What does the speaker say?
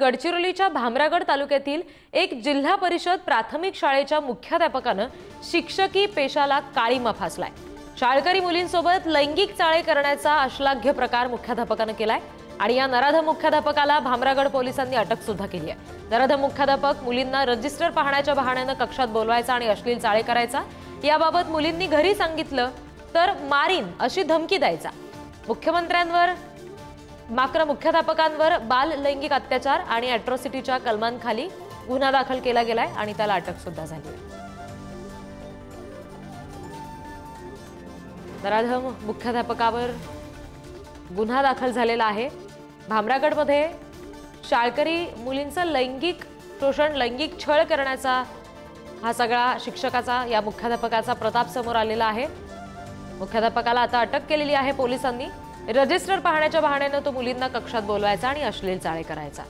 गडचिरोलीच्या भामरागड तालुक्यातील एक जिल्हा परिषद प्राथमिक शाळेच्या मुख्याध्यापकानं शिक्षकी पेशाला काळीमा फासलाय। शाळकरी मुलींसोबत लैंगिक चाळे करण्याचा अश्लाघ्य प्रकार मुख्याध्यापकानं केलाय आणि या नराधम मुख्याध्यापकाला भामरागड पोलिसांनी अटक सुद्धा केली आहे। नराधम मुख्याध्यापक मुलींना रजिस्टर पाहण्याच्या बहाण्यानं कक्षात बोलवायचा आणि अश्लील चाळे करायचा। याबाबत मुलींनी घरी सांगितलं तर मारीन अशी धमकी द्यायचा। मुख्याध्यापकांवर बाल लैंगिक अत्याचार आणि अॅट्रॉसिटीच्या कलमांखाली गुन्हा दाखल केला गेलाय आणि त्याला अटक सुद्धा झाली आहे। नराधम मुख्याध्यापकावर गुन्हा दाखल झालेला आहे। भामरागडमध्ये शाळकरी मुलींचं लैंगिक शोषण, लैंगिक छळ करण्याचा हा सगळा शिक्षकाचा, या मुख्याध्यापकाचा प्रताप समोर आलेला आहे। मुख्याध्यापकाला आता अटक केलेली आहे पोलिसांनी। रजिस्टर पाहण्याच्या बहाण्यानं तो मुलींना कक्षात बोलवायचा आणि अश्लील चाळे करायचा।